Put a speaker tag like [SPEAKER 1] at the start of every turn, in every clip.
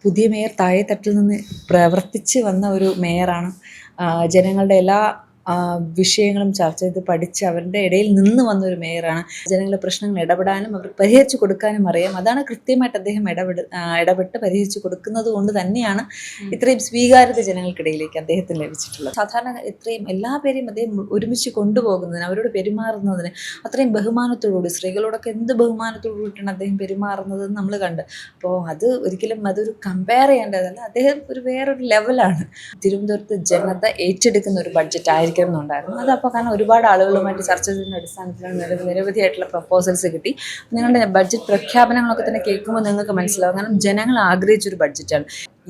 [SPEAKER 1] പുതിയ മേയർ താഴെത്തട്ടിൽ നിന്ന് പ്രവർത്തിച്ച് വന്ന ഒരു മേയറാണ്. ജനങ്ങളുടെ എല്ലാ വിഷയങ്ങളും ചർച്ച ചെയ്ത് പഠിച്ച് അവരുടെ ഇടയിൽ നിന്ന് വന്നൊരു മേയറാണ്. ജനങ്ങളുടെ പ്രശ്നങ്ങൾ ഇടപെടാനും അവർക്ക് പരിഹരിച്ചു കൊടുക്കാനും അറിയാം. അതാണ് കൃത്യമായിട്ട് അദ്ദേഹം ഇടപെട്ട് പരിഹരിച്ചു കൊടുക്കുന്നത് കൊണ്ട് തന്നെയാണ് ഇത്രയും സ്വീകാര്യത ജനങ്ങൾക്കിടയിലേക്ക് അദ്ദേഹത്തിന് ലഭിച്ചിട്ടുള്ളത്. സാധാരണ ഇത്രയും എല്ലാ പേരെയും അദ്ദേഹം ഒരുമിച്ച് കൊണ്ടുപോകുന്നതിന്, അവരോട് പെരുമാറുന്നതിന് അത്രയും ബഹുമാനത്തോടുകൂടി, സ്ത്രീകളോടൊക്കെ എന്ത് ബഹുമാനത്തോടുകൂടിയിട്ടാണ് അദ്ദേഹം പെരുമാറുന്നത് നമ്മൾ കണ്ട്. അപ്പോൾ ഒരിക്കലും അതൊരു കമ്പയർ ചെയ്യേണ്ടതല്ല. അദ്ദേഹം വേറൊരു ലെവലാണ്. തിരുവനന്തപുരത്ത് ജനത ഏറ്റെടുക്കുന്ന ഒരു ബഡ്ജറ്റ് ആയിരിക്കണം എന്നുണ്ടായിരുന്നു. അതപ്പോൾ കാരണം ഒരുപാട് ആളുകളുമായിട്ട് ചർച്ച ചെയ്തതിൻ്റെ അടിസ്ഥാനത്തിലാണ് നിരവധിയായിട്ടുള്ള പ്രപ്പോസൽസ് കിട്ടി. നിങ്ങളുടെ ബഡ്ജറ്റ് പ്രഖ്യാപനങ്ങളൊക്കെ തന്നെ കേൾക്കുമ്പോൾ നിങ്ങൾക്ക് മനസ്സിലാവും. കാരണം ജനങ്ങൾ ആഗ്രഹിച്ചൊരു ബഡ്ജറ്റാണ്.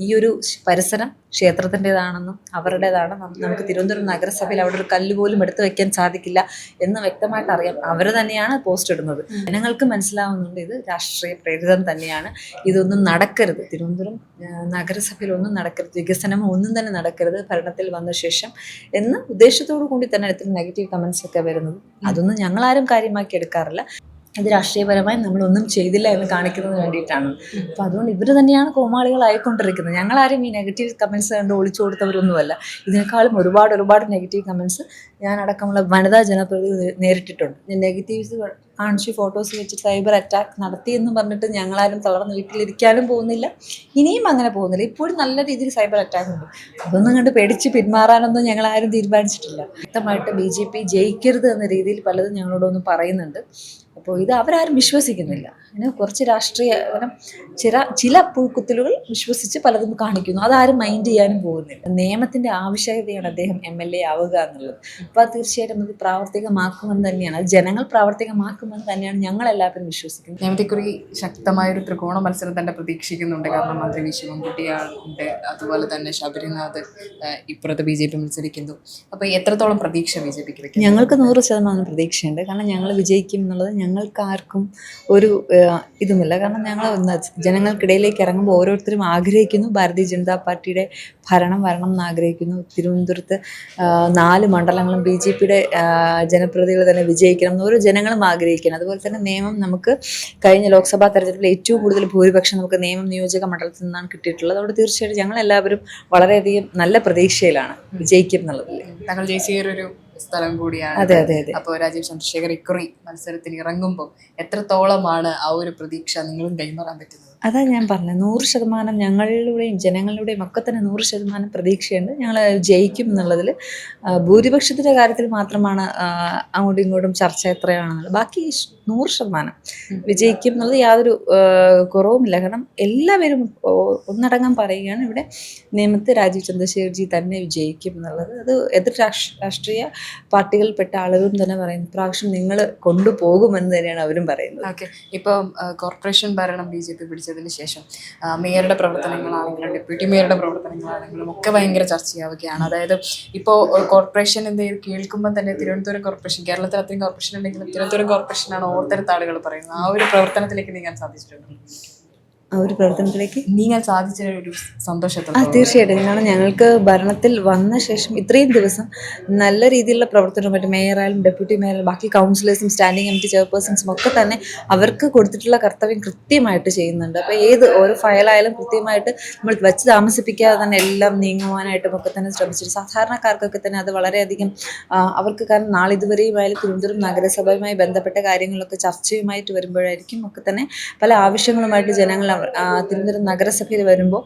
[SPEAKER 1] ഈ ഒരു പരിസരം ക്ഷേത്രത്തിൻ്റെതാണെന്നും അവരുടേതാണ്. നമുക്ക് തിരുവനന്തപുരം നഗരസഭയിൽ അവിടെ ഒരു കല്ല് പോലും എടുത്തു വെക്കാൻ സാധിക്കില്ല എന്ന് വ്യക്തമായിട്ട് അറിയാം. അവർ തന്നെയാണ് പോസ്റ്റ് ഇടുന്നത്. ജനങ്ങൾക്ക് മനസ്സിലാവുന്നുണ്ട് ഇത് രാഷ്ട്രീയ പ്രേരിതം തന്നെയാണ്. ഇതൊന്നും നടക്കരുത്. തിരുവനന്തപുരം നഗരസഭയിൽ ഒന്നും നടക്കരുത്, വികസനം ഒന്നും തന്നെ നടക്കരുത് ഭരണത്തിൽ വന്ന ശേഷം എന്ന ഉദ്ദേശത്തോടു കൂടി തന്നെ ഇത്തരം നെഗറ്റീവ് കമൻസ് ഒക്കെ വരുന്നത്. അതൊന്നും ഞങ്ങളാരും കാര്യമാക്കി എടുക്കാറില്ല. ഇത് രാഷ്ട്രീയപരമായി നമ്മളൊന്നും ചെയ്തില്ല എന്ന് കാണിക്കുന്നതിന് വേണ്ടിയിട്ടാണ്. അപ്പോൾ അതുകൊണ്ട് ഇവർ തന്നെയാണ് കോമാളികളായിക്കൊണ്ടിരിക്കുന്നത്. ഞങ്ങളാരും ഈ നെഗറ്റീവ് കമൻസ് കണ്ട് ഒളിച്ചു കൊടുത്തവരൊന്നുമല്ല. ഇതിനേക്കാളും ഒരുപാട് നെഗറ്റീവ് കമൻസ് ഞാനടക്കമുള്ള വനിതാ ജനപ്രതിനിധി നേരിട്ടിട്ടുണ്ട്. നെഗറ്റീവ്സ് കാണിച്ച് ഫോട്ടോസ് വെച്ച് സൈബർ അറ്റാക്ക് നടത്തിയെന്ന് പറഞ്ഞിട്ട് ഞങ്ങളാരും തളർന്ന് വീട്ടിലിരിക്കാനും പോകുന്നില്ല, ഇനിയും അങ്ങനെ പോകുന്നില്ല. ഇപ്പോഴും നല്ല രീതിയിൽ സൈബർ അറ്റാക്ക് ഉണ്ട്. അതൊന്നും കണ്ട് പേടിച്ച് പിന്മാറാനൊന്നും ഞങ്ങളാരും തീരുമാനിച്ചിട്ടില്ല. വ്യക്തമായിട്ട് BJP ജയിക്കരുത് എന്ന രീതിയിൽ പലതും ഞങ്ങളോടൊന്നും പറയുന്നുണ്ട്. അപ്പോൾ ഇത് അവരാരും വിശ്വസിക്കുന്നില്ല. അങ്ങനെ കുറച്ച് രാഷ്ട്രീയ ചില പുഴുക്കുത്തലുകൾ വിശ്വസിച്ച് പലതും കാണിക്കുന്നു. അതാരും മൈൻഡ് ചെയ്യാനും പോകുന്നില്ല. നിയമത്തിൻ്റെ ആവശ്യകതയാണ് അദ്ദേഹം MLA ആവുക എന്നുള്ളത്. അപ്പോൾ അത് തീർച്ചയായിട്ടും അത് പ്രാവർത്തികമാക്കുമെന്ന് തന്നെയാണ്, അത് ജനങ്ങൾ പ്രാവർത്തികമാക്കുമെന്ന് തന്നെയാണ് ഞങ്ങളെല്ലാവരും വിശ്വസിക്കുന്നത്.
[SPEAKER 2] നിയമത്തെക്കുറി ശക്തമായൊരു ത്രികോണ മത്സരം തന്നെ പ്രതീക്ഷിക്കുന്നുണ്ട്. കാരണം മന്ത്രി വി ശിവൻകുട്ടിയുണ്ട്, അതുപോലെ തന്നെ ശബരിനാഥ്, ഇപ്പുറത്ത് BJP മത്സരിക്കുന്നു. അപ്പോൾ എത്രത്തോളം പ്രതീക്ഷ BJPക്ക് വെക്കും?
[SPEAKER 1] ഞങ്ങൾക്ക് 100% പ്രതീക്ഷയുണ്ട്. കാരണം ഞങ്ങൾ വിജയിക്കും എന്നുള്ളത് ഞങ്ങൾക്കാർക്കും ഒരു ഇതുമില്ല. കാരണം ഞങ്ങൾ ജനങ്ങൾക്കിടയിലേക്ക് ഇറങ്ങുമ്പോൾ ഓരോരുത്തരും ആഗ്രഹിക്കുന്നു ഭാരതീയ ജനതാ പാർട്ടിയുടെ ഭരണം വരണം എന്ന് ആഗ്രഹിക്കുന്നു. തിരുവനന്തപുരത്ത് 4 മണ്ഡലങ്ങളും BJPയുടെ ജനപ്രതിനിധികൾ തന്നെ വിജയിക്കണം എന്ന് ഓരോ ജനങ്ങളും ആഗ്രഹിക്കണം. അതുപോലെ തന്നെ നിയമം നമുക്ക് കഴിഞ്ഞ ലോക്സഭാ തെരഞ്ഞെടുപ്പിൽ ഏറ്റവും കൂടുതൽ ഭൂരിപക്ഷം നമുക്ക് നിയമം നിയോജക മണ്ഡലത്തിൽ നിന്നാണ് കിട്ടിയിട്ടുള്ളത്. അതുകൊണ്ട് തീർച്ചയായിട്ടും ഞങ്ങളെല്ലാവരും വളരെയധികം നല്ല പ്രതീക്ഷയിലാണ് വിജയിക്കും എന്നുള്ളതിൽ.
[SPEAKER 2] താങ്കൾ ജയിച്ചൊരു സ്ഥലം കൂടിയാണ്.
[SPEAKER 1] അതെ.
[SPEAKER 2] അപ്പോൾ രാജീവ് ചന്ദ്രശേഖർ ഇക്കുറി മത്സരത്തിന് ഇറങ്ങുമ്പോൾ എത്രത്തോളമാണ് ആ ഒരു പ്രതീക്ഷ നിങ്ങളും കൈമാറാൻ പറ്റുന്നത്?
[SPEAKER 1] അതാ ഞാൻ പറഞ്ഞത്, 100% ഞങ്ങളുടെയും ജനങ്ങളുടെയും ഒക്കെ തന്നെ 100% പ്രതീക്ഷയുണ്ട്. ഞങ്ങൾ ജയിക്കും എന്നുള്ളതിൽ. ഭൂരിപക്ഷത്തിൻ്റെ കാര്യത്തിൽ മാത്രമാണ് അങ്ങോട്ടും ഇങ്ങോട്ടും ചർച്ച എത്രയാണെന്നുള്ളത്. ബാക്കി 100% വിജയിക്കും എന്നുള്ളത് യാതൊരു കുറവുമില്ല. കാരണം എല്ലാവരും ഒന്നടങ്കം പറയുകയാണ് ഇവിടെ നിയമത്തെ രാജീവ് ചന്ദ്രശേഖർജി തന്നെ വിജയിക്കും എന്നുള്ളത്. അത് എതിർ രാഷ്ട്രീയ പാർട്ടികളിൽപ്പെട്ട ആളുകളും തന്നെ പറയുന്നു. പ്രാവശ്യം നിങ്ങൾ കൊണ്ടുപോകുമെന്ന് തന്നെയാണ് അവരും പറയുന്നത്.
[SPEAKER 2] ഓക്കെ, ഇപ്പം കോർപ്പറേഷൻ ഭരണം BJP പിടിച്ചതിന് ശേഷം മേയറുടെ പ്രവർത്തനങ്ങളാണെങ്കിലും ഡെപ്യൂട്ടി മേയറുടെ പ്രവർത്തനങ്ങളാണെങ്കിലും ഒക്കെ ഭയങ്കര ചർച്ചയാവുകയാണ്. അതായത് ഇപ്പോൾ കോർപ്പറേഷൻ എന്തെങ്കിലും കേൾക്കുമ്പോൾ തന്നെ തിരുവനന്തപുരം കോർപ്പറേഷൻ, കേരളത്തിൽ അത്രയും കോർപ്പറേഷൻ ഉണ്ടെങ്കിലും തിരുവനന്തപുരം കോർപ്പറേഷനാണ് ഓർത്തെടുത്ത ആളുകൾ പറയുന്നത്. ആ ഒരു പ്രവർത്തനത്തിലേക്ക് നീങ്ങാൻ സാധിച്ചിട്ടുണ്ട്?
[SPEAKER 1] ആ ഒരു പ്രവർത്തനത്തിലേക്ക്
[SPEAKER 2] നീങ്ങാൻ സാധിച്ച ഒരു സന്തോഷത്തിൽ
[SPEAKER 1] തീർച്ചയായിട്ടും. കാരണം ഞങ്ങൾക്ക് ഭരണത്തിൽ വന്ന ശേഷം ഇത്രയും ദിവസം നല്ല രീതിയിലുള്ള പ്രവർത്തനം മറ്റു മേയറായാലും ഡെപ്യൂട്ടി മേയറായാലും ബാക്കി കൗൺസിലേഴ്സും സ്റ്റാൻഡിംഗ് കമ്മിറ്റി ചെയർപേഴ്സൺസും ഒക്കെ തന്നെ അവർക്ക് കൊടുത്തിട്ടുള്ള കർത്തവ്യം കൃത്യമായിട്ട് ചെയ്യുന്നുണ്ട്. അപ്പോൾ ഓരോ ഫയലായാലും കൃത്യമായിട്ട് നമ്മൾ വെച്ച് താമസിപ്പിക്കാതെ തന്നെ എല്ലാം നീങ്ങുവാനായിട്ടും ഒക്കെ തന്നെ ശ്രമിച്ചിട്ട് സാധാരണക്കാർക്കൊക്കെ തന്നെ അത് വളരെയധികം അവർക്ക്, കാരണം നാളിതുവരെയുമായാലും തിരുവനന്തപുരം നഗരസഭയുമായി ബന്ധപ്പെട്ട കാര്യങ്ങളൊക്കെ ചർച്ചയുമായിട്ട് വരുമ്പോഴായിരിക്കും ഒക്കെ തന്നെ പല ആവശ്യങ്ങളുമായിട്ട് ജനങ്ങൾ തിരുവനന്തപുരം നഗരസഭയിൽ വരുമ്പോൾ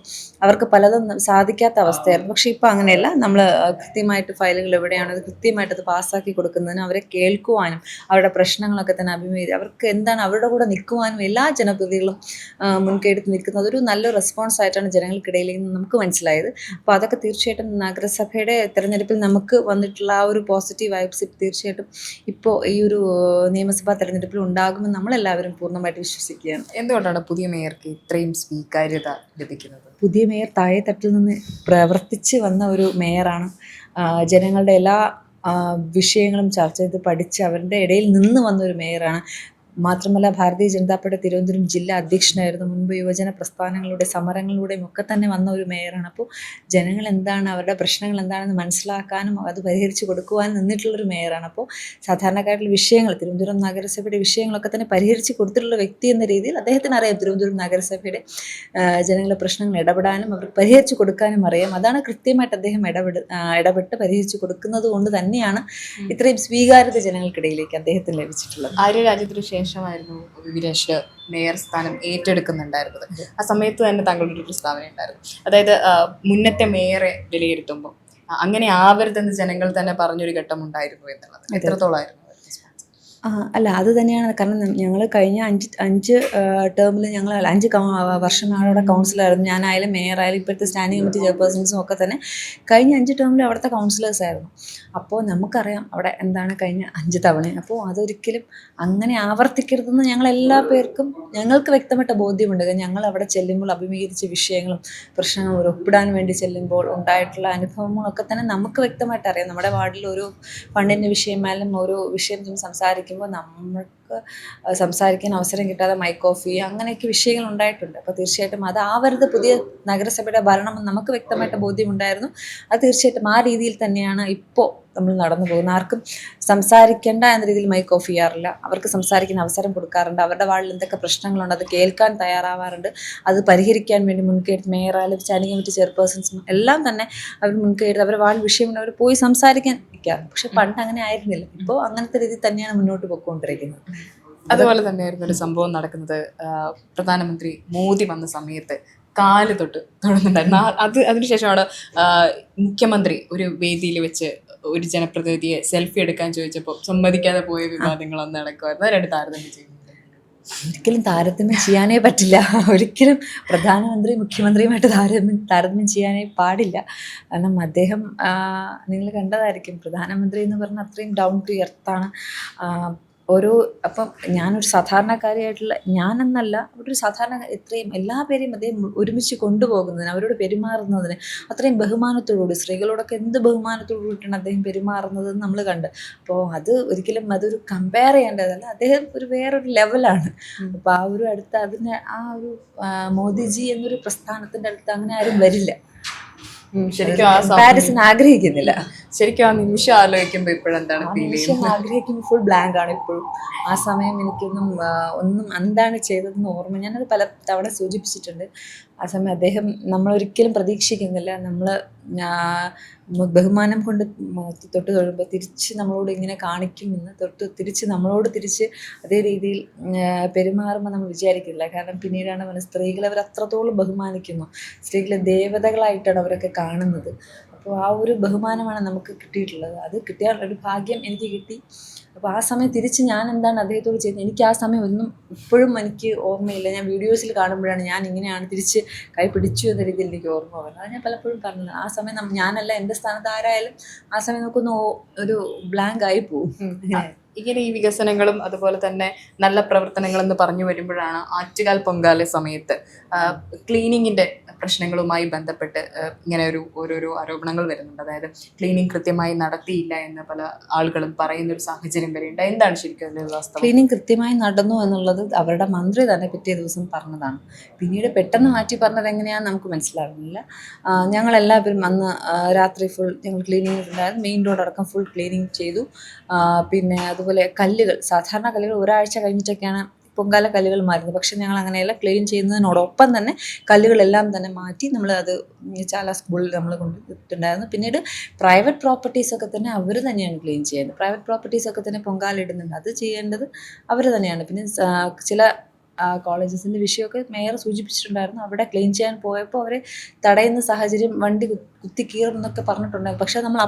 [SPEAKER 1] അവർക്ക് പലതും സാധിക്കാത്ത അവസ്ഥയായിരുന്നു. പക്ഷേ ഇപ്പോൾ അങ്ങനെയല്ല. നമ്മൾ കൃത്യമായിട്ട് ഫയലുകൾ എവിടെയാണോ അത് കൃത്യമായിട്ട് അത് പാസ്സാക്കി കൊടുക്കുന്നതിനും അവരെ കേൾക്കുവാനും അവരുടെ പ്രശ്നങ്ങളൊക്കെ തന്നെ അവർക്ക് എന്താണ് അവരുടെ കൂടെ നിൽക്കുവാനും എല്ലാ ജനപ്രതിനിധികളും മുൻകൈയെടുത്ത് നിൽക്കുന്നത് ഒരു നല്ല റെസ്പോൺസ് ആയിട്ടാണ് ജനങ്ങൾക്കിടയിലേക്ക് നമുക്ക് മനസ്സിലായത്. അപ്പോൾ അതൊക്കെ തീർച്ചയായിട്ടും നഗരസഭയുടെ തെരഞ്ഞെടുപ്പിൽ നമുക്ക് വന്നിട്ടുള്ള ആ ഒരു പോസിറ്റീവ് വൈബ്സ് തീർച്ചയായിട്ടും ഇപ്പോൾ ഈ ഒരു നിയമസഭാ തെരഞ്ഞെടുപ്പിൽ ഉണ്ടാകുമെന്ന് നമ്മളെല്ലാവരും പൂർണ്ണമായിട്ട് വിശ്വസിക്കുകയാണ്.
[SPEAKER 2] എന്തുകൊണ്ടാണ് പുതിയ മേയർക്ക് ഇത്രയും സ്വീകാര്യത ലഭിക്കുന്നത്?
[SPEAKER 1] പുതിയ മേയർ താഴെത്തട്ടിൽ നിന്ന് പ്രവർത്തിച്ച് വന്ന ഒരു മേയറാണ്. ജനങ്ങളുടെ എല്ലാ വിഷയങ്ങളും ചർച്ച ചെയ്ത് പഠിച്ച് അവരുടെ ഇടയിൽ നിന്ന് വന്നൊരു മേയറാണ്. മാത്രമല്ല ഭാരതീയ ജനതാ പാർട്ടി തിരുവനന്തപുരം ജില്ലാ അധ്യക്ഷനായിരുന്നു. മുൻപ് യുവജന പ്രസ്ഥാനങ്ങളുടെ സമരങ്ങളിലൂടെയും ഒക്കെ തന്നെ വന്ന ഒരു മേയറാണ്. അപ്പോൾ ജനങ്ങൾ എന്താണ്, അവരുടെ പ്രശ്നങ്ങൾ എന്താണെന്ന് മനസ്സിലാക്കാനും അത് പരിഹരിച്ച് കൊടുക്കുവാനും നിന്നിട്ടുള്ളൊരു മേയറാണ്. അപ്പോൾ സാധാരണക്കാരുടെ വിഷയങ്ങൾ, തിരുവനന്തപുരം നഗരസഭയുടെ വിഷയങ്ങളൊക്കെ തന്നെ പരിഹരിച്ച് കൊടുത്തിട്ടുള്ള വ്യക്തി എന്ന രീതിയിൽ അദ്ദേഹത്തിന് അറിയാം തിരുവനന്തപുരം നഗരസഭയുടെ ജനങ്ങളുടെ പ്രശ്നങ്ങൾ ഇടപെടാനും അവർക്ക് പരിഹരിച്ച് കൊടുക്കാനും അറിയാം. അതാണ് കൃത്യമായിട്ട് അദ്ദേഹം ഇടപെട്ട് പരിഹരിച്ച് കൊടുക്കുന്നത് കൊണ്ട് തന്നെയാണ് ഇത്രയും സ്വീകാര്യത ജനങ്ങൾക്കിടയിലേക്ക് അദ്ദേഹത്തിന് ലഭിച്ചിട്ടുള്ളത്.
[SPEAKER 2] ആര്യരാജ്യത്തിന് ശേഷമായിരുന്നു വിവിരേഷ് മേയർ സ്ഥാനം ഏറ്റെടുക്കുന്നുണ്ടായിരുന്നത്. ആ സമയത്ത് തന്നെ താങ്കളുടെ ഒരു പ്രസ്താവന ഉണ്ടായിരുന്നു. അതായത് മുന്നത്തെ മേയറെ വിലയിരുത്തുമ്പോൾ അങ്ങനെ ആവരുതെന്ന് ജനങ്ങൾ തന്നെ പറഞ്ഞൊരു ഘട്ടം ഉണ്ടായിരുന്നു എന്നുള്ളത് എത്രത്തോളമായിരുന്നു?
[SPEAKER 1] അല്ല, അത് തന്നെയാണ്. കാരണം ഞങ്ങൾ കഴിഞ്ഞ അഞ്ച് ടേമിൽ ഞങ്ങൾ 5 വർഷം അവിടെ കൗൺസിലറായിരുന്നു. ഞാനായാലും മേയറായാലും ഇപ്പോഴത്തെ സ്റ്റാൻഡിംഗ് കമ്മിറ്റി ചെയർപേഴ്സൺസും ഒക്കെ തന്നെ കഴിഞ്ഞ 5 ടേമിൽ അവിടുത്തെ കൗൺസിലേഴ്സായിരുന്നു. അപ്പോൾ നമുക്കറിയാം അവിടെ എന്താണ് കഴിഞ്ഞ 5 തവണ. അപ്പോൾ അതൊരിക്കലും അങ്ങനെ ആവർത്തിക്കരുതെന്ന് ഞങ്ങളെല്ലാ പേർക്കും ഞങ്ങൾക്ക് വ്യക്തമായിട്ട് ബോധ്യമുണ്ട്. ഞങ്ങൾ അവിടെ ചെല്ലുമ്പോൾ അഭിമുഖീകരിച്ച വിഷയങ്ങളും പ്രശ്നങ്ങളും ഒരു ഒപ്പിടാൻ വേണ്ടി ചെല്ലുമ്പോൾ ഉണ്ടായിട്ടുള്ള അനുഭവങ്ങളൊക്കെ തന്നെ നമുക്ക് വ്യക്തമായിട്ട് അറിയാം. നമ്മുടെ വാർഡിൽ ഒരു ഫണ്ടിൻ്റെ വിഷയമായാലും ഒരു വിഷയം സംസാരിക്കുമ്പോൾ നമുക്ക് സംസാരിക്കാൻ അവസരം കിട്ടാതെ മൈക്ക് ഓഫ് ചെയ്യുക, അങ്ങനെയൊക്കെ വിഷയങ്ങൾ ഉണ്ടായിട്ടുണ്ട്. അപ്പോൾ തീർച്ചയായിട്ടും അതാവരുത് പുതിയ നഗരസഭയുടെ ഭരണം നമുക്ക് വ്യക്തമായിട്ട് ബോധ്യമുണ്ടായിരുന്നു. അത് തീർച്ചയായിട്ടും ആ രീതിയിൽ തന്നെയാണ് ഇപ്പോൾ നമ്മൾ നടന്നു പോകുന്നത്. ആർക്കും സംസാരിക്കേണ്ട എന്ന രീതിയിൽ മൈക്ക് ഓഫ് ചെയ്യാറില്ല. അവർക്ക് സംസാരിക്കുന്ന അവസരം കൊടുക്കാറുണ്ട്. അവരുടെ വാർഡിൽ എന്തൊക്കെ പ്രശ്നങ്ങളുണ്ട് അത് കേൾക്കാൻ തയ്യാറാവാറുണ്ട്. അത് പരിഹരിക്കാൻ വേണ്ടി മുൻകൈയെടുത്ത് മേയറായാലും സ്റ്റാൻഡിംഗ് കമ്മിറ്റി ചെയർപേഴ്സൺസും എല്ലാം തന്നെ അവർ മുൻകൈയെടുത്ത് അവരുടെ വാർഡ് വിഷയമുണ്ട് അവർ പോയി സംസാരിക്കാൻ നിൽക്കാറുണ്ട്. പക്ഷെ പണ്ട് അങ്ങനെ ആയിരുന്നില്ല. ഇപ്പോൾ അങ്ങനത്തെ രീതിയിൽ തന്നെയാണ് മുന്നോട്ട് പോയിക്കൊണ്ടിരിക്കുന്നത്.
[SPEAKER 2] അതുപോലെ തന്നെയായിരുന്നു ഒരു സംഭവം നടക്കുന്നത്. പ്രധാനമന്ത്രി മോദി വന്ന സമയത്ത് കാല് തൊടുന്നുണ്ടായിരുന്നു. അതിനുശേഷമാണ് മുഖ്യമന്ത്രി ഒരു വേദിയിൽ വെച്ച് ഒരു ജനപ്രതിനിധിയെ സെൽഫി എടുക്കാൻ ചോദിച്ചപ്പോൾ സമ്മതിക്കാതെ പോയ വിവാദങ്ങളൊന്നും നടക്കുമായിരുന്നു. രണ്ട് താരതമ്യം ചെയ്യുന്നത്
[SPEAKER 1] ഒരിക്കലും താരതമ്യം ചെയ്യാനേ പറ്റില്ല. ഒരിക്കലും പ്രധാനമന്ത്രി മുഖ്യമന്ത്രിയുമായിട്ട് താരതമ്യം ചെയ്യാനേ പാടില്ല. കാരണം അദ്ദേഹം നിങ്ങൾ കണ്ടതായിരിക്കും, പ്രധാനമന്ത്രി എന്ന് പറഞ്ഞാൽ അത്രയും ഡൗൺ ടു എർത്താണ്. അപ്പം ഞാനൊരു സാധാരണക്കാരിയായിട്ടുള്ള ഞാനെന്നല്ല, അവിടെ ഒരു സാധാരണ ഇത്രയും എല്ലാ പേരെയും അദ്ദേഹം ഒരുമിച്ച് കൊണ്ടുപോകുന്നതിന്, അവരോട് പെരുമാറുന്നതിന് അത്രയും ബഹുമാനത്തോടുകൂടി, സ്ത്രീകളോടൊക്കെ എന്ത് ബഹുമാനത്തോടു കൂടിയിട്ടാണ് അദ്ദേഹം പെരുമാറുന്നതെന്ന് നമ്മൾ കണ്ട്. അപ്പോൾ അത് ഒരിക്കലും അതൊരു കമ്പയർ ചെയ്യേണ്ടതല്ല. അദ്ദേഹം ഒരു വേറൊരു ലെവലാണ്. അപ്പോൾ ആ ഒരു അടുത്ത് ആ ഒരു മോദിജി എന്നൊരു പ്രസ്ഥാനത്തിൻ്റെ അടുത്ത് അങ്ങനെ ആരും വരില്ല.
[SPEAKER 2] ശരിക്കും
[SPEAKER 1] കമ്പാരിസൺ ആഗ്രഹിക്കുന്നില്ല.
[SPEAKER 2] ശരിക്കും ആ നിമിഷം ആലോചിക്കുമ്പോൾ ഇപ്പോഴെന്താണ്
[SPEAKER 1] ആഗ്രഹിക്കുമ്പോൾ ഫുൾ ബ്ലാങ്ക് ആണ് ഇപ്പോഴും. ആ സമയം എനിക്കൊന്നും എന്താണ് ചെയ്തതെന്ന് ഓർമ്മ. ഞാനത് പല തവണ സൂചിപ്പിച്ചിട്ടുണ്ട്. ആ സമയം അദ്ദേഹം നമ്മളൊരിക്കലും പ്രതീക്ഷിക്കുന്നില്ല. നമ്മൾ ബഹുമാനം കൊണ്ട് തൊട്ട് തൊഴുമ്പോൾ തിരിച്ച് നമ്മളോട് ഇങ്ങനെ കാണിക്കുമെന്ന് തിരിച്ച് നമ്മളോട് അതേ രീതിയിൽ പെരുമാറുമ്പോൾ നമ്മൾ വിചാരിക്കില്ല. കാരണം പിന്നീടാണ് സ്ത്രീകളെ അവർ അത്രത്തോളം ബഹുമാനിക്കുന്നു. സ്ത്രീകളെ ദേവതകളായിട്ടാണ് അവരൊക്കെ കാണുന്നത്. അപ്പോൾ ആ ഒരു ബഹുമാനമാണ് നമുക്ക് കിട്ടിയിട്ടുള്ളത്. അത് കിട്ടിയ ഒരു ഭാഗ്യം എനിക്ക് കിട്ടി. അപ്പോൾ ആ സമയം തിരിച്ച് ഞാൻ എന്താണ് അദ്ദേഹത്തോട് ചെയ്യുന്നത്, എനിക്ക് ആ സമയം ഒന്നും ഇപ്പോഴും എനിക്ക് ഓർമ്മയില്ല. ഞാൻ വീഡിയോസിൽ കാണുമ്പോഴാണ് ഞാൻ ഇങ്ങനെയാണ് തിരിച്ച് കൈ പിടിച്ചു എന്ന രീതിയിൽ എനിക്ക് ഓർമ്മ വരുന്നത്. അത് ഞാൻ പലപ്പോഴും പറഞ്ഞത്. ആ സമയം ഞാനല്ല, എൻ്റെ സ്ഥാനത്ത് ആരായാലും ആ സമയം നമുക്കൊന്ന് ഒരു ബ്ലാങ്ക് ആയി പോകും.
[SPEAKER 2] ഇങ്ങനെ ഈ വികസനങ്ങളും അതുപോലെ തന്നെ നല്ല പ്രവർത്തനങ്ങളെന്ന് പറഞ്ഞു വരുമ്പോഴാണ് ആറ്റുകാൽ പൊങ്കാല സമയത്ത് ക്ലീനിങ്ങിൻ്റെ പ്രശ്നങ്ങളുമായി ബന്ധപ്പെട്ട് ഇങ്ങനെ ഓരോരോ ആരോപണങ്ങൾ വരുന്നുണ്ട്. അതായത് ക്ലീനിങ് കൃത്യമായി നടത്തിയില്ല എന്ന് പല ആളുകളും പറയുന്നൊരു സാഹചര്യം വരെയുണ്ട്. എന്താണ് ശരിക്കും അതിൻ്റെ വാസ്തവം?
[SPEAKER 1] ക്ലീനിങ് കൃത്യമായി നടന്നു എന്നുള്ളത് അവരുടെ മന്ത്രി തന്നെ പിറ്റേ ദിവസം പറഞ്ഞതാണ്. പിന്നീട് പെട്ടെന്ന് മാറ്റി പറഞ്ഞത് എങ്ങനെയാണെന്ന് നമുക്ക് മനസ്സിലാകുന്നില്ല. ഞങ്ങളെല്ലാവരും അന്ന് രാത്രി ഫുൾ ഞങ്ങൾ ക്ലീനിങ് ഉണ്ടായിരുന്നു. മെയിൻ റോഡ് അടക്കം ഫുൾ ക്ലീനിങ് ചെയ്തു. പിന്നെ അതുപോലെ കല്ലുകൾ, സാധാരണ കല്ലുകൾ ഒരാഴ്ച കഴിഞ്ഞിട്ടൊക്കെയാണ് പൊങ്കാല കല്ലുകൾ മാറുന്നത്. പക്ഷേ ഞങ്ങൾ അങ്ങനെയല്ല, ക്ലീൻ ചെയ്യുന്നതിനോടൊപ്പം തന്നെ കല്ലുകളെല്ലാം തന്നെ മാറ്റി നമ്മൾ അത് ചാല സ്കൂളിൽ നമ്മൾ കൊണ്ടിട്ടുണ്ടായിരുന്നു. പിന്നീട് പ്രൈവറ്റ് പ്രോപ്പർട്ടീസൊക്കെ തന്നെ അവർ തന്നെയാണ് ക്ലീൻ ചെയ്യുന്നത്. പ്രൈവറ്റ് പ്രോപ്പർട്ടീസൊക്കെ തന്നെ പൊങ്കാല ഇടുന്നുണ്ട്, അത് ചെയ്യേണ്ടത് അവർ തന്നെയാണ്. പിന്നെ ചില കോളേജസിൻ്റെ വിഷയമൊക്കെ മേയർ സൂചിപ്പിച്ചിട്ടുണ്ടായിരുന്നു. അവിടെ ക്ലീൻ ചെയ്യാൻ പോയപ്പോൾ അവരെ തടയുന്ന സാഹചര്യം, വണ്ടി കുത്തി കീറും എന്നൊക്കെ പറഞ്ഞിട്ടുണ്ടായിരുന്നു. പക്ഷേ നമ്മൾ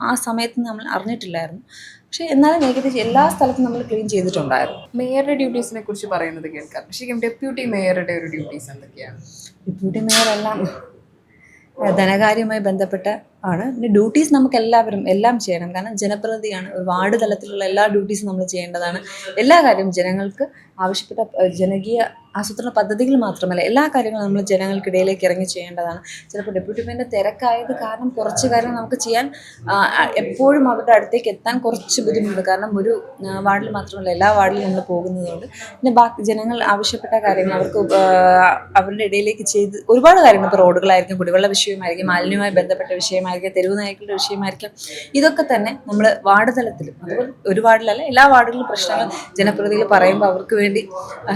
[SPEAKER 1] ആ സമയത്ത് നമ്മൾ അറിഞ്ഞിട്ടില്ലായിരുന്നു. പക്ഷേ എന്നാലും ഏകദേശം എല്ലാ സ്ഥലത്തും നമ്മൾ ക്ലീൻ ചെയ്തിട്ടുണ്ടായിരുന്നു.
[SPEAKER 2] മേയറുടെ ഡ്യൂട്ടീസിനെ കുറിച്ച് പറയുന്നത് കേൾക്കാം. ശരിക്കും ഡെപ്യൂട്ടി മേയറുടെ ഒരു ഡ്യൂട്ടീസ് എന്തൊക്കെയാണ്?
[SPEAKER 1] ഡെപ്യൂട്ടി മേയർ എല്ലാം ധനകാര്യവുമായി ബന്ധപ്പെട്ട ആണ്. പിന്നെ ഡ്യൂട്ടീസ് നമുക്ക് എല്ലാവരും എല്ലാം ചെയ്യണം. കാരണം ജനപ്രതിനിധിയാണ്. ഒരു വാർഡ് തലത്തിലുള്ള എല്ലാ ഡ്യൂട്ടീസും നമ്മൾ ചെയ്യേണ്ടതാണ്. എല്ലാ കാര്യവും ജനങ്ങൾക്ക് ആവശ്യപ്പെട്ട ജനകീയ ആസൂത്രണ പദ്ധതികൾ മാത്രമല്ല എല്ലാ കാര്യങ്ങളും നമ്മൾ ജനങ്ങൾക്കിടയിലേക്ക് ഇറങ്ങി ചെയ്യേണ്ടതാണ്. ചിലപ്പോൾ ഡെപ്യൂട്ടി മേയറിൻ്റെ തിരക്കായത് കാരണം കുറച്ച് കാര്യങ്ങൾ നമുക്ക് ചെയ്യാൻ എപ്പോഴും അവരുടെ അടുത്തേക്ക് എത്താൻ കുറച്ച് ബുദ്ധിമുട്ടുണ്ട്. കാരണം ഒരു വാർഡിൽ മാത്രമല്ല എല്ലാ വാർഡിലും നമ്മൾ പോകുന്നതുകൊണ്ട് പിന്നെ ബാക്കി ജനങ്ങൾ ആവശ്യപ്പെട്ട കാര്യങ്ങൾ അവർക്ക് അവരുടെ ഇടയിലേക്ക് ചെയ്ത് ഒരുപാട് കാര്യങ്ങൾ, ഇപ്പോൾ റോഡുകളായിരിക്കും, കുടിവെള്ള വിഷയമായിരിക്കും, മാലിന്യവുമായി ബന്ധപ്പെട്ട വിഷയമായിരിക്കും, തെരുവ് നായ്ക്കളുടെ വിഷയമായിരിക്കും, ഇതൊക്കെ തന്നെ നമ്മൾ വാർഡ് തലത്തിലും അതുപോലെ ഒരു വാർഡിലല്ല എല്ലാ വാർഡുകളിലും പ്രശ്നങ്ങൾ ജനപ്രതിനിധികൾ പറയുമ്പോൾ അവർക്ക് വേണ്ടി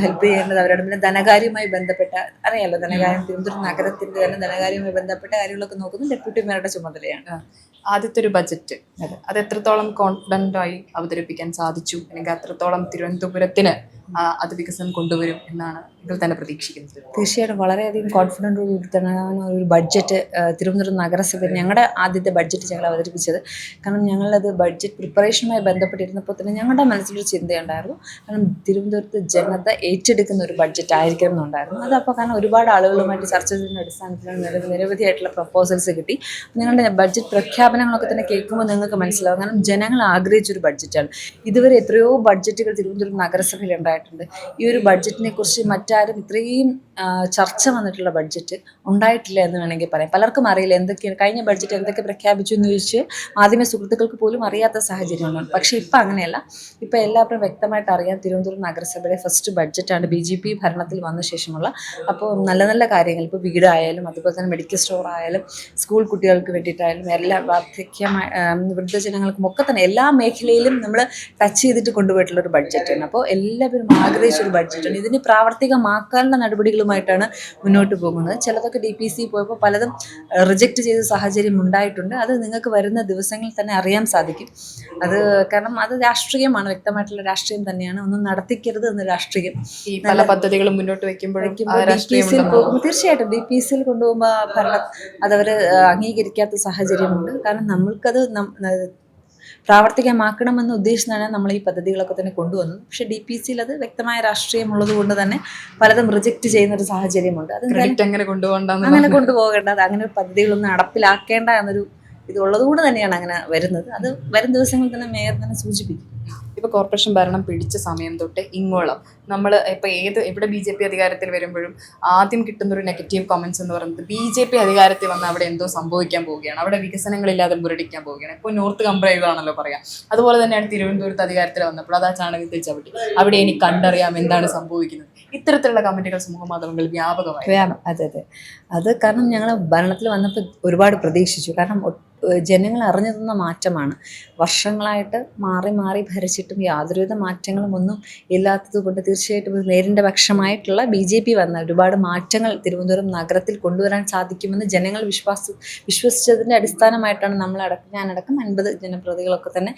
[SPEAKER 1] ഹെൽപ്പ് ചെയ്യേണ്ടത് അവരുടെ. പിന്നെ ധനകാര്യവുമായി ബന്ധപ്പെട്ട അറിയാലോ, ധനകാര്യം തിരുവനന്തപുരം നഗരത്തിൻ്റെ തന്നെ ധനകാര്യവുമായി ബന്ധപ്പെട്ട കാര്യങ്ങളൊക്കെ നോക്കുന്നത് ഡെപ്യൂട്ടി മേയറുടെ ചുമതലയാണ്.
[SPEAKER 2] ആദ്യത്തെ ഒരു ബജറ്റ് അത് എത്രത്തോളം കോൺഫിഡൻ്റ് ആയി അവതരിപ്പിക്കാൻ സാധിച്ചു, അല്ലെങ്കിൽ അത്രത്തോളം തിരുവനന്തപുരത്തിന് അത് വികസനം കൊണ്ടുവരും എന്നാണ് ഇതിൽ തന്നെ പ്രതീക്ഷിക്കുന്നത്?
[SPEAKER 1] തീർച്ചയായിട്ടും വളരെയധികം കോൺഫിഡൻ്റ് കൂടി തന്നെ ഒരു ബഡ്ജറ്റ് തിരുവനന്തപുരം നഗരസഭ ഞങ്ങളുടെ ആദ്യത്തെ ബഡ്ജറ്റ് ഞങ്ങൾ അവതരിപ്പിച്ചത്. കാരണം ഞങ്ങളത് ബഡ്ജറ്റ് പ്രിപ്പറേഷനുമായി ബന്ധപ്പെട്ടിരുന്നപ്പോൾ തന്നെ ഞങ്ങളുടെ മനസ്സിലൊരു ചിന്തയുണ്ടായിരുന്നു. കാരണം തിരുവനന്തപുരത്ത് ജനത ഏറ്റെടുക്കുന്ന ഒരു ബഡ്ജറ്റ് ആയിരിക്കണം എന്നുണ്ടായിരുന്നു. അതപ്പോൾ കാരണം ഒരുപാട് ആളുകളുമായിട്ട് ചർച്ച ചെയ്തതിൻ്റെ അടിസ്ഥാനത്തിൽ നിരവധിയായിട്ടുള്ള പ്രപ്പോസൽസ് കിട്ടി. നിങ്ങളുടെ ബഡ്ജറ്റ് പ്രഖ്യാപനങ്ങളൊക്കെ തന്നെ കേൾക്കുമ്പോൾ നിങ്ങൾക്ക് മനസ്സിലാവും. കാരണം ജനങ്ങൾ ആഗ്രഹിച്ചൊരു ബഡ്ജറ്റാണ്. ഇതുവരെ എത്രയോ ബഡ്ജറ്റുകൾ തിരുവനന്തപുരം നഗരസഭയിൽ ഉണ്ടായിട്ടുണ്ട്. ഈ ഒരു ബഡ്ജറ്റിനെ കുറിച്ച് മറ്റാരും ഇത്രയും ചർച്ച വന്നിട്ടുള്ള ബഡ്ജറ്റ് ഉണ്ടായിട്ടില്ല എന്ന് വേണമെങ്കിൽ പറയാം. പലർക്കും അറിയില്ല എന്തൊക്കെയാണ് കഴിഞ്ഞ ബഡ്ജറ്റ് എന്തൊക്കെ പ്രഖ്യാപിച്ചു എന്ന് ചോദിച്ച് ആദ്യമേ സുഹൃത്തുക്കൾക്ക് പോലും അറിയാത്ത സാഹചര്യമാണ്. പക്ഷേ ഇപ്പം അങ്ങനെയല്ല. ഇപ്പം എല്ലാവരും വ്യക്തമായിട്ട് അറിയാം തിരുവനന്തപുരം നഗരസഭയുടെ ഫസ്റ്റ് ബഡ്ജറ്റാണ് BJP ഭരണത്തിൽ വന്ന ശേഷമുള്ള. അപ്പോൾ നല്ല നല്ല കാര്യങ്ങൾ, ഇപ്പോൾ വീടായാലും അതുപോലെ തന്നെ മെഡിക്കൽ സ്റ്റോർ ആയാലും സ്കൂൾ കുട്ടികൾക്ക് വേണ്ടിയിട്ടായാലും എല്ലാ വാർദ്ധക്യമായ വൃദ്ധജനങ്ങൾക്കും ഒക്കെ തന്നെ എല്ലാ മേഖലയിലും നമ്മൾ ടച്ച് ചെയ്തിട്ട് കൊണ്ടുപോയിട്ടുള്ള ഒരു ബഡ്ജറ്റാണ്. അപ്പോൾ എല്ലാവരും ആഗ്രഹിച്ചൊരു ബഡ്ജറ്റാണ്. ഇതിന് പ്രാവർത്തികമാക്കാനുള്ള നടപടികളുമായിട്ടാണ് മുന്നോട്ട് പോകുന്നത്. ചിലതൊക്കെ DPC പോയപ്പോൾ പലതും റിജക്റ്റ് ചെയ്ത സാഹചര്യം ഉണ്ടായിട്ടുണ്ട്. അത് നിങ്ങൾക്ക് വരുന്ന ദിവസങ്ങളിൽ തന്നെ അറിയാൻ സാധിക്കും. അത് കാരണം അത് രാഷ്ട്രീയമാണ്, വ്യക്തമായിട്ടുള്ള രാഷ്ട്രീയം തന്നെയാണ്. ഒന്നും നടത്തിക്കരുത് എന്ന രാഷ്ട്രീയം.
[SPEAKER 2] ഈ പല പദ്ധതികളും മുന്നോട്ട് വയ്ക്കുമ്പോഴേക്കും
[SPEAKER 1] DPCയിൽ പോകുമ്പോൾ തീർച്ചയായിട്ടും DPCയിൽ കൊണ്ടുപോകുമ്പോൾ ഭരണം അതവർ അംഗീകരിക്കാത്ത സാഹചര്യമുണ്ട്. കാരണം നമ്മൾക്കത് പ്രാവർത്തികമാക്കണമെന്ന് ഉദ്ദേശിച്ചാണ് നമ്മൾ ഈ പദ്ധതികളൊക്കെ തന്നെ കൊണ്ടുവന്നത്. പക്ഷേ DPCയിൽ അത് വ്യക്തമായ രാഷ്ട്രീയമുള്ളത് കൊണ്ട് തന്നെ പലതും റിജക്റ്റ് ചെയ്യുന്ന ഒരു സാഹചര്യമുണ്ട്. അത്
[SPEAKER 2] അങ്ങനെ
[SPEAKER 1] കൊണ്ടുപോകേണ്ടത്, അങ്ങനെ പദ്ധതികളൊന്നും നടപ്പിലാക്കേണ്ട എന്നൊരു ഇതുള്ളത് കൊണ്ട് തന്നെയാണ് അങ്ങനെ വരുന്നത്. അത് വരും ദിവസങ്ങളിൽ തന്നെ മേയർ തന്നെ സൂചിപ്പിക്കും.
[SPEAKER 2] ഇപ്പോൾ കോർപ്പറേഷൻ ഭരണം പിടിച്ച സമയം തൊട്ട് ഇങ്ങോളം നമ്മൾ ഇപ്പോൾ എവിടെ BJP അധികാരത്തിൽ വരുമ്പോഴും ആദ്യം കിട്ടുന്നൊരു നെഗറ്റീവ് കമൻസ് എന്ന് പറയുന്നത് BJP അധികാരത്തിൽ വന്ന് അവിടെ എന്തോ സംഭവിക്കാൻ പോവുകയാണ്, അവിടെ വികസനങ്ങളില്ലാതെ മുരടിക്കാൻ പോവുകയാണ്. ഇപ്പോൾ നോർത്ത് കമ്പയർ ചെയ്താണല്ലോ പറയാം. അതുപോലെ തന്നെയാണ് തിരുവനന്തപുരത്ത് അധികാരത്തിൽ വന്നപ്പോൾ അത് ആ ചാണകത്തിൽ ചവിട്ടി അവിടെ ഇനി കണ്ടറിയാം എന്താണ് സംഭവിക്കുന്നത്. ഇത്തരത്തിലുള്ള കമന്റുകൾ സമൂഹ മാധ്യമങ്ങളിൽ വ്യാപകമായി.
[SPEAKER 1] അതെ അത് കാരണം ഞങ്ങൾ ഭരണത്തിൽ വന്നപ്പോൾ ഒരുപാട് പ്രതീക്ഷിച്ചു. കാരണം ജനങ്ങൾ അറിഞ്ഞു തന്ന മാറ്റമാണ്. വർഷങ്ങളായിട്ട് മാറി മാറി ഭരിച്ചിട്ടും യാതൊരുവിധ മാറ്റങ്ങളും ഒന്നും ഇല്ലാത്തത് കൊണ്ട് തീർച്ചയായിട്ടും നേരിൻ്റെ പക്ഷമായിട്ടുള്ള BJP വന്ന ഒരുപാട് മാറ്റങ്ങൾ തിരുവനന്തപുരം നഗരത്തിൽ കൊണ്ടുവരാൻ സാധിക്കുമെന്ന് ജനങ്ങൾ വിശ്വസിച്ചതിൻ്റെ അടിസ്ഥാനമായിട്ടാണ് ഞാനടക്കം 50 ജനപ്രതിനിധികളൊക്കെ തന്നെ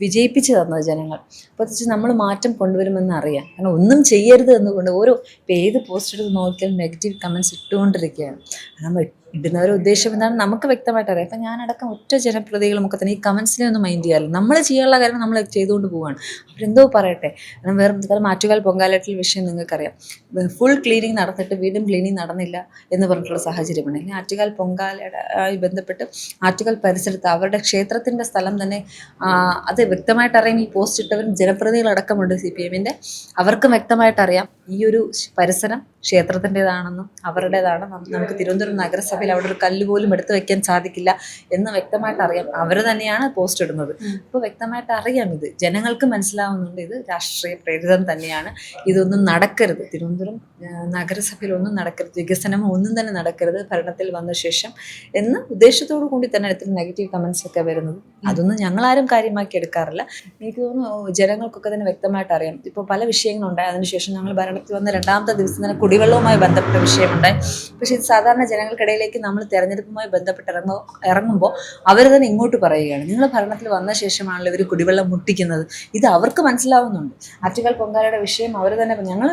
[SPEAKER 1] വിജയിപ്പിച്ച് തന്നത് ജനങ്ങൾ. അപ്പോൾ നമ്മൾ മാറ്റം കൊണ്ടുവരുമെന്ന് അറിയാം. കാരണം ഒന്നും ചെയ്യരുത് എന്നുകൊണ്ട് ഇപ്പോൾ ഏത് പോസ്റ്റ് എടുത്ത് നോക്കിയാലും നെഗറ്റീവ് കമൻറ്റ്സ് ഇട്ടുകൊണ്ടിരിക്കുകയാണ്. നമ്മൾ ഇടുന്നവരുടെ ഉദ്ദേശം എന്താണ് നമുക്ക് വ്യക്തമായിട്ട് അറിയാം. അപ്പം ഞാനടക്കം ഒറ്റ ജനപ്രതിനിധികളുമൊക്കെ തന്നെ ഈ കമൻസിനെ ഒന്നും മൈൻഡ് ചെയ്യാറില്ല. നമ്മൾ ചെയ്യാനുള്ള കാര്യം നമ്മൾ ചെയ്തുകൊണ്ട് പോവുകയാണ്. അവരെന്തോ പറയട്ടെ. കാരണം വേറെ ആറ്റുകാൽ പൊങ്കാലയിൽ വിഷയം നിങ്ങൾക്കറിയാം. ഫുൾ ക്ലീനിങ് നടന്നിട്ട് വീണ്ടും ക്ലീനിങ് നടന്നില്ല എന്ന് പറഞ്ഞിട്ടുള്ള സാഹചര്യമുണ്ട്. ഇനി ആറ്റുകാൽ പൊങ്കാലയുമായി ബന്ധപ്പെട്ട് ആറ്റുകാൽ പരിസരത്ത് അവരുടെ ക്ഷേത്രത്തിൻ്റെ സ്ഥലം തന്നെ അത് വ്യക്തമായിട്ട് അറിയാം. ഈ പോസ്റ്റ് ഇട്ടവരും ജനപ്രതിനിധികളടക്കമുണ്ട് CPMൻ്റെ. അവർക്കും വ്യക്തമായിട്ട് അറിയാം ഈ ഒരു പരിസരം ക്ഷേത്രത്തിൻ്റെതാണെന്നും അവരുടേതാണെന്നും നമുക്ക് തിരുവനന്തപുരം നഗരസഭയിൽ അവിടെ ഒരു കല്ല് പോലും എടുത്തു വെക്കാൻ സാധിക്കില്ല എന്ന് വ്യക്തമായിട്ട് അറിയാം. അവർ തന്നെയാണ് പോസ്റ്റ് ഇടുന്നത്. അപ്പോൾ വ്യക്തമായിട്ട് അറിയാം, ഇത് ജനങ്ങൾക്ക് മനസ്സിലാവുന്നുണ്ട്. ഇത് രാഷ്ട്രീയ പ്രേരിതം തന്നെയാണ്. ഇതൊന്നും നടക്കരുത്, തിരുവനന്തപുരം നഗരസഭയിൽ ഒന്നും നടക്കരുത്, വികസനമോ ഒന്നും തന്നെ നടക്കരുത് ഭരണത്തിൽ വന്ന ശേഷം എന്ന ഉദ്ദേശത്തോടു കൂടി തന്നെ ഇത്ര നെഗറ്റീവ് കമൻസ് ഒക്കെ വരുന്നത്. അതൊന്നും ഞങ്ങളാരും കാര്യമാക്കി എടുക്കാറില്ല. എനിക്ക് തോന്നുന്നു ജനങ്ങൾക്കൊക്കെ തന്നെ വ്യക്തമായിട്ട് അറിയാം. ഇപ്പോൾ പല വിഷയങ്ങളുണ്ടായി. അതിനുശേഷം ഞങ്ങൾ ഭരണത്തിൽ വന്ന രണ്ടാമത്തെ ദിവസം തന്നെ കുടിവെള്ളവുമായി ബന്ധപ്പെട്ട വിഷയമുണ്ടായി. പക്ഷേ ഇത് സാധാരണ ജനങ്ങൾക്കിടയിലേക്ക് നമ്മൾ തെരഞ്ഞെടുപ്പുമായി ബന്ധപ്പെട്ട് ഇറങ്ങുമ്പോൾ അവർ തന്നെ ഇങ്ങോട്ട് പറയുകയാണ്, നിങ്ങൾ ഭരണത്തിൽ വന്ന ശേഷമാണല്ലോ ഇവർ കുടിവെള്ളം മുട്ടിക്കുന്നത്. ഇത് അവർക്ക് മനസ്സിലാവുന്നുണ്ട്. ആറ്റുകാൽ പൊങ്കാലയുടെ വിഷയം അവർ തന്നെ ഞങ്ങൾ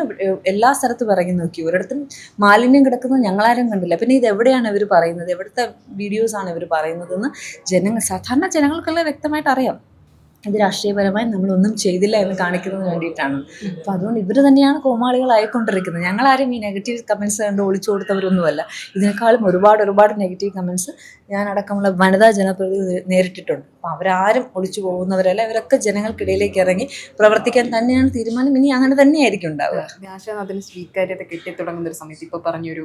[SPEAKER 1] എല്ലാ സ്ഥലത്തും ഇറങ്ങി നോക്കി, ഒരിടത്തും മാലിന്യം കിടക്കുന്നത് ഞങ്ങളാരും കണ്ടില്ല. പിന്നെ ഇത് എവിടെയാണ് ഇവർ പറയുന്നത്, എവിടുത്തെ വീഡിയോസാണ് ഇവർ പറയുന്നതെന്ന് സാധാരണ ജനങ്ങൾക്കെല്ലാം വ്യക്തമായിട്ട് അറിയാം. ഇത് രാഷ്ട്രീയപരമായി നമ്മളൊന്നും ചെയ്തില്ല എന്ന് കാണിക്കുന്നതിന് വേണ്ടിയിട്ടാണ്. അപ്പോൾ അതുകൊണ്ട് ഇവർ തന്നെയാണ് കോമാളികളായിക്കൊണ്ടിരിക്കുന്നത്. ഞങ്ങളാരും ഈ നെഗറ്റീവ് കമൻസ് കണ്ട് ഒളിച്ചു കൊടുത്തവരൊന്നുമല്ല. ഇതിനേക്കാളും ഒരുപാട് നെഗറ്റീവ് കമൻസ് ഞാനടക്കമുള്ള വനിതാ ജനപ്രതിനിധി നേരിട്ടിട്ടുണ്ട്. അപ്പോൾ അവരാരും ഒളിച്ചു പോകുന്നവരല്ല. ഇവരൊക്കെ ജനങ്ങൾക്കിടയിലേക്ക് ഇറങ്ങി പ്രവർത്തിക്കാൻ തന്നെയാണ് തീരുമാനം. ഇനി അങ്ങനെ തന്നെയായിരിക്കും ഉണ്ടാവുക.
[SPEAKER 2] ആശാൻ അതിന് സ്വീകാര്യത കിട്ടിത്തുടങ്ങുന്ന ഒരു സമയത്ത് ഇപ്പോൾ പറഞ്ഞൊരു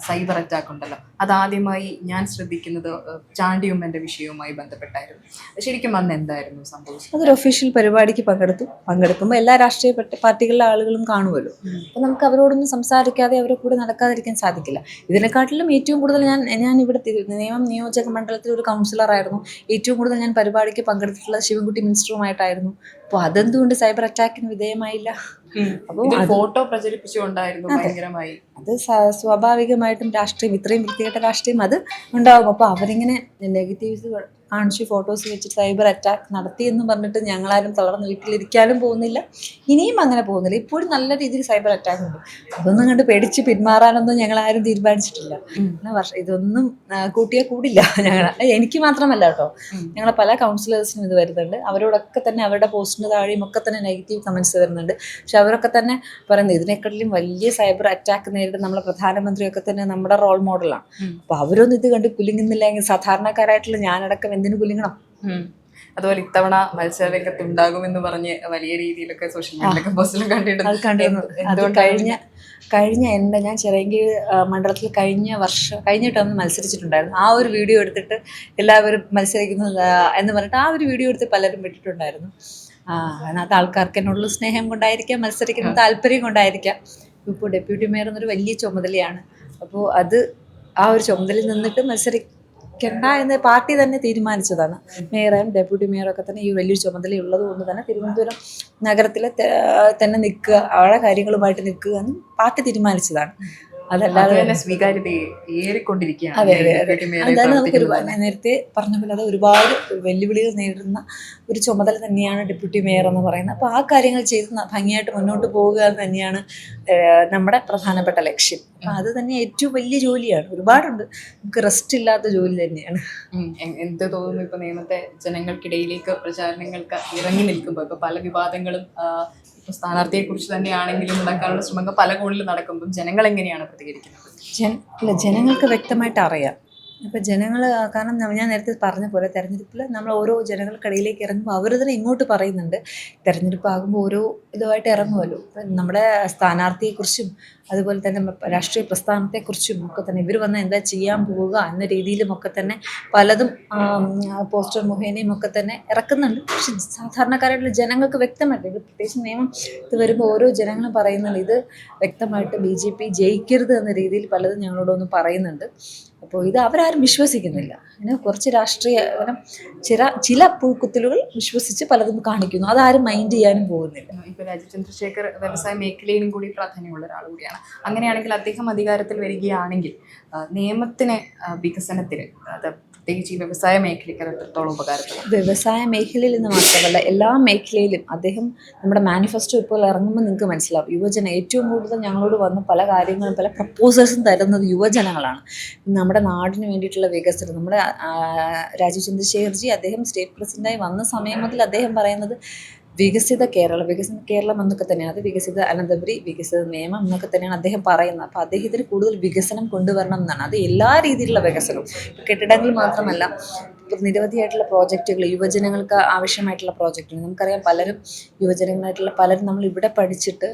[SPEAKER 2] സൈബർ അറ്റാക്ക് ഉണ്ടല്ലോ, അതാദ്യമായി ഞാൻ ശ്രദ്ധിക്കുന്നത് ചാണ്ടിയുമ്മൻ്റെ വിഷയവുമായി ബന്ധപ്പെട്ടായിരുന്നു. ശരിക്കും അന്ന് എന്തായിരുന്നു സംഭവിച്ചത്?
[SPEAKER 1] അതൊരു ഒഫീഷ്യൽ പരിപാടിക്ക് പങ്കെടുക്കുമ്പോൾ എല്ലാ രാഷ്ട്രീയ പാർട്ടികളിലെ ആളുകളും കാണുമല്ലോ. അപ്പോൾ നമുക്ക് അവരോടൊന്നും സംസാരിക്കാതെ അവരെ കൂടെ നടക്കാതിരിക്കാൻ സാധിക്കില്ല. ഇതിനെക്കാട്ടിലും ഏറ്റവും കൂടുതൽ ഞാൻ ഇവിടെ നേമം നിയോജക മണ്ഡലത്തിൽ ഒരു കൗൺസിലറായിരുന്നു. ഏറ്റവും കൂടുതൽ ഞാൻ പരിപാടിക്ക് പങ്കെടുത്തിട്ടുള്ളത് ശിവൻകുട്ടി മിനിസ്റ്ററുമായിട്ടായിരുന്നു. അപ്പോൾ അതെന്തുകൊണ്ട് സൈബർ അറ്റാക്കിന് വിധേയമായില്ല? അപ്പോൾ
[SPEAKER 2] ഫോട്ടോ പ്രചരിപ്പിച്ചുകൊണ്ടായിരുന്നു ഭയങ്കരമായി.
[SPEAKER 1] അത് സ്വാഭാവികമായിട്ടും രാഷ്ട്രീയം, ഇത്രയും വൃത്തികെട്ട രാഷ്ട്രീയം അത് ഉണ്ടാവും. അപ്പോൾ അവരിങ്ങനെ നെഗറ്റീവ്സ് കാണിച്ച് ഫോട്ടോസ് വെച്ചിട്ട് സൈബർ അറ്റാക്ക് നടത്തിയെന്ന് പറഞ്ഞിട്ട് ഞങ്ങളാരും തളർന്ന് വീട്ടിലിരിക്കാനും പോകുന്നില്ല, ഇനിയും അങ്ങനെ പോകുന്നില്ല. ഇപ്പോഴും നല്ല രീതിയിൽ സൈബർ അറ്റാക്ക് ഉണ്ട്. അതൊന്നും കണ്ട് പേടിച്ച് പിന്മാറാനൊന്നും ഞങ്ങളാരും തീരുമാനിച്ചിട്ടില്ല. ഇതൊന്നും കൂട്ടിയാൽ കൂടില്ല. എനിക്ക് മാത്രമല്ല കേട്ടോ, ഞങ്ങളെ പല കൗൺസിലേഴ്സിനും ഇത് വരുന്നുണ്ട്. അവരോടൊക്കെ തന്നെ അവരുടെ പോസ്റ്റിന് താഴെയും ഒക്കെ തന്നെ നെഗറ്റീവ് കമൻസ് വരുന്നുണ്ട്. പക്ഷെ അവരൊക്കെ തന്നെ പറയുന്നത് ഇതിനെക്കാട്ടിലും വലിയ സൈബർ അറ്റാക്ക് നേരിടുന്ന നമ്മളെ പ്രധാനമന്ത്രിയൊക്കെ തന്നെ നമ്മുടെ റോൾ മോഡലാണ്. അപ്പോൾ അവരൊന്നും ഇത് കണ്ട് കുലുങ്ങുന്നില്ലെങ്കിൽ സാധാരണക്കാരായിട്ടുള്ള ഞാനടക്കം എന്തിനു കുലുങ്ങണം?
[SPEAKER 2] അതുപോലെ ഇത്തവണ മത്സരരംഗത്ത് ഉണ്ടാകുമെന്ന് പറഞ്ഞ് വലിയ രീതിയിലൊക്കെ സോഷ്യൽ മീഡിയയിലൊക്കെ പോസ്റ്റിലും
[SPEAKER 1] കണ്ടിരുന്നു. ഞാൻ ചിറയൻകീഴ് മണ്ഡലത്തിൽ കഴിഞ്ഞ ടേം മത്സരിച്ചിട്ടുണ്ടായിരുന്നു. ആ ഒരു വീഡിയോ എടുത്തിട്ട് എല്ലാവരും മത്സരിക്കുന്നു എന്ന് പറഞ്ഞിട്ട് ആ ഒരു വീഡിയോ എടുത്ത് പലരും വിട്ടിട്ടുണ്ടായിരുന്നു. അതിനകത്ത് ആൾക്കാർക്ക് എന്നോടുള്ള സ്നേഹം കൊണ്ടായിരിക്കാം, മത്സരിക്കുന്ന താല്പര്യം കൊണ്ടായിരിക്കാം. ഇപ്പോൾ ഡെപ്യൂട്ടി മേയർ എന്നൊരു വലിയ ചുമതലയാണ്. അപ്പോൾ ആ ഒരു ചുമതലയിൽ നിന്നിട്ട് മത്സരിക്കണ്ട എന്ന് പാർട്ടി തന്നെ തീരുമാനിച്ചതാണ്. മേയറും ഡെപ്യൂട്ടി മേയറൊക്കെ തന്നെ ഈ വലിയൊരു ചുമതലയുള്ളത് കൊണ്ട് തന്നെ തിരുവനന്തപുരം നഗരത്തിൽ തന്നെ നിൽക്കുക, അവരുടെ കാര്യങ്ങളുമായിട്ട് നിൽക്കുക എന്ന് പാർട്ടി തീരുമാനിച്ചതാണ്. അതല്ലാതെ
[SPEAKER 2] സ്വീകാര്യത ഏറിക്കൊണ്ടിരിക്കുകയാണ്.
[SPEAKER 1] അതാണ് നമുക്ക് നേരത്തെ പറഞ്ഞ പോലെ അത് ഒരുപാട് വെല്ലുവിളികൾ നേരിടുന്ന ഒരു ചുമതല തന്നെയാണ് ഡെപ്യൂട്ടി മേയർ എന്ന് പറയുന്നത്. അപ്പോൾ ആ കാര്യങ്ങൾ ചെയ്ത് ഭംഗിയായിട്ട് മുന്നോട്ട് പോവുക എന്ന് തന്നെയാണ് നമ്മുടെ പ്രധാനപ്പെട്ട ലക്ഷ്യം. അപ്പം അത് തന്നെ ഏറ്റവും വലിയ ജോലിയാണ്. ഒരുപാടുണ്ട്, നമുക്ക് റെസ്റ്റ് ഇല്ലാത്ത ജോലി തന്നെയാണ്.
[SPEAKER 2] എന്ത് തോന്നുന്നു ഇപ്പൊ നിയമത്തെ ജനങ്ങൾക്കിടയിലേക്ക് പ്രചാരണങ്ങൾക്ക് ഇറങ്ങി നിൽക്കുമ്പോൾ ഇപ്പൊ പല വിവാദങ്ങളും ഇപ്പോൾ സ്ഥാനാർത്ഥിയെ കുറിച്ച് തന്നെയാണെങ്കിലും ഉണ്ടാക്കാനുള്ള ശ്രമങ്ങൾ പല കോണിൽ നടക്കുമ്പോൾ ജനങ്ങൾ എങ്ങനെയാണ് പ്രതികരിക്കുന്നത്?
[SPEAKER 1] ജനങ്ങൾക്ക് വ്യക്തമായിട്ട് അറിയാം. ഇപ്പം ജനങ്ങൾ, കാരണം ഞാൻ നേരത്തെ പറഞ്ഞ പോലെ തെരഞ്ഞെടുപ്പിൽ നമ്മൾ ഓരോ ജനങ്ങൾക്കിടയിലേക്ക് ഇറങ്ങുമ്പോൾ അവർ തന്നെ ഇങ്ങോട്ട് പറയുന്നുണ്ട്. തെരഞ്ഞെടുപ്പാകുമ്പോൾ ഓരോ ഇതുമായിട്ട് ഇറങ്ങുമല്ലോ. നമ്മുടെ സ്ഥാനാർത്ഥിയെക്കുറിച്ചും അതുപോലെ തന്നെ രാഷ്ട്രീയ പ്രസ്ഥാനത്തെക്കുറിച്ചും ഒക്കെ തന്നെ ഇവർ വന്ന് എന്താ ചെയ്യാൻ പോവുക എന്ന രീതിയിലും ഒക്കെ തന്നെ പലതും പോസ്റ്റർ മുഖേനയും ഒക്കെ തന്നെ ഇറക്കുന്നുണ്ട്. പക്ഷെ സാധാരണക്കാരായിട്ടുള്ള ജനങ്ങൾക്ക് വ്യക്തമായിട്ട് ഇത് പ്രത്യേകിച്ച് നിയമം ഇത് വരുമ്പോൾ ഓരോ ജനങ്ങളും പറയുന്നുണ്ട് ഇത് വ്യക്തമായിട്ട് BJP ജയിക്കരുത് എന്ന രീതിയിൽ പലതും ഞങ്ങളോടൊന്ന് പറയുന്നുണ്ട്. അപ്പോൾ ഇത് അവരാരും വിശ്വസിക്കുന്നില്ല. അങ്ങനെ കുറച്ച് രാഷ്ട്രീയ ചില പുഴുക്കുത്തലുകൾ വിശ്വസിച്ച് പലതും കാണിക്കുന്നു. അതാരും മൈൻഡ് ചെയ്യാനും പോകുന്നില്ല.
[SPEAKER 2] ഇപ്പോൾ രാജീവ് ചന്ദ്രശേഖർ വ്യവസായ മേഖലയിലും കൂടി പ്രാധാന്യമുള്ള ഒരാൾ കൂടിയാണ്. അങ്ങനെയാണെങ്കിൽ അദ്ദേഹം അധികാരത്തിൽ വരികയാണെങ്കിൽ നിയമത്തിന് വികസനത്തിന്, അത് പ്രത്യേകിച്ച് ഈ വ്യവസായ മേഖലയ്ക്ക് എത്രത്തോളം ഉപകാരപ്പെടും?
[SPEAKER 1] വ്യവസായ മേഖലയിൽ നിന്ന് മാത്രമല്ല എല്ലാ മേഖലയിലും അദ്ദേഹം നമ്മുടെ മാനിഫെസ്റ്റോ ഇപ്പോൾ ഇറങ്ങുമ്പോൾ നിങ്ങൾക്ക് മനസ്സിലാവും. ഏറ്റവും കൂടുതൽ ഞങ്ങളോട് വന്ന് പല കാര്യങ്ങളും പല പ്രപ്പോസൽസും തരുന്നത് യുവജനങ്ങളാണ്. നമ്മുടെ നാടിന് വേണ്ടിയിട്ടുള്ള വികസനം, നമ്മുടെ രാജീവ് ചന്ദ്രശേഖർജി അദ്ദേഹം സ്റ്റേറ്റ് പ്രസിഡൻ്റായി വന്ന സമയം മുതൽ അദ്ദേഹം പറയുന്നത് വികസിത കേരളം എന്നൊക്കെ തന്നെയാണ്. അത് വികസിത അനന്തപുരി, വികസിത നിയമം എന്നൊക്കെ തന്നെയാണ് അദ്ദേഹം പറയുന്നത്. അപ്പോൾ അദ്ദേഹത്തിന് കൂടുതൽ വികസനം കൊണ്ടുവരണം എന്നാണ്. അത് എല്ലാ രീതിയിലുള്ള വികസനവും, കെട്ടിടങ്ങൾ മാത്രമല്ല, നിരവധിയായിട്ടുള്ള പ്രോജക്റ്റുകൾ, യുവജനങ്ങൾക്ക് ആവശ്യമായിട്ടുള്ള പ്രോജക്റ്റുകൾ. നമുക്കറിയാം പലരും നമ്മൾ ഇവിടെ പഠിച്ചിട്ട്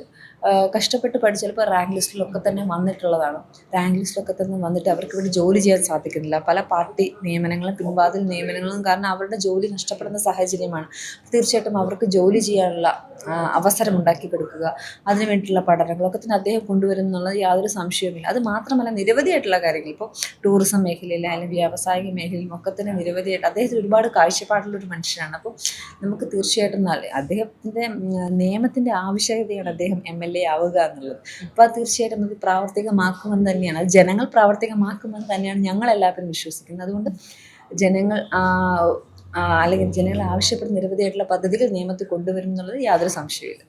[SPEAKER 1] കഷ്ടപ്പെട്ട് പഠിച്ച് ചിലപ്പോൾ റാങ്ക് ലിസ്റ്റിലൊക്കെ തന്നെ വന്നിട്ടുള്ളതാണ്. റാങ്ക് ലിസ്റ്റിലൊക്കെ തന്നെ വന്നിട്ട് അവർക്ക് ഇവിടെ ജോലി ചെയ്യാൻ സാധിക്കുന്നില്ല. പല പാർട്ടി നിയമനങ്ങളും പിൻവാതിൽ നിയമനങ്ങളും കാരണം അവരുടെ ജോലി നഷ്ടപ്പെടുന്ന സാഹചര്യമാണ്. തീർച്ചയായിട്ടും അവർക്ക് ജോലി ചെയ്യാനുള്ള അവസരം ഉണ്ടാക്കി കൊടുക്കുക, അതിനു വേണ്ടിയിട്ടുള്ള പഠനങ്ങളൊക്കെ തന്നെ അദ്ദേഹം കൊണ്ടുവരും എന്നുള്ളത് യാതൊരു സംശയവുമില്ല. അത് മാത്രമല്ല നിരവധിയായിട്ടുള്ള കാര്യങ്ങൾ, ഇപ്പോൾ ടൂറിസം മേഖലയിൽ അല്ലെങ്കിൽ വ്യാവസായിക മേഖലയിലും ഒക്കെ തന്നെ നിരവധിയായിട്ട് അദ്ദേഹത്തിന് ഒരുപാട് കാഴ്ചപ്പാടുള്ളൊരു മനുഷ്യനാണ്. അപ്പോൾ നമുക്ക് തീർച്ചയായിട്ടും അദ്ദേഹത്തിൻ്റെ നിയമത്തിൻ്റെ ആവശ്യകതയാണ് അദ്ദേഹം MLA ആവുക എന്നുള്ളത്. അപ്പോൾ അത് തീർച്ചയായിട്ടും അത് പ്രാവർത്തികമാക്കുമെന്ന് തന്നെയാണ്, അത് ജനങ്ങൾ പ്രാവർത്തികമാക്കുമെന്ന് തന്നെയാണ് ഞങ്ങളെല്ലാവരും വിശ്വസിക്കുന്നത്. അതുകൊണ്ട് അല്ലെങ്കിൽ ജനങ്ങൾ ആവശ്യപ്പെടുന്ന നിരവധിയായിട്ടുള്ള പദ്ധതികൾ നിയമത്തിൽ കൊണ്ടുവരും എന്നുള്ളത് യാതൊരു സംശയമില്ല.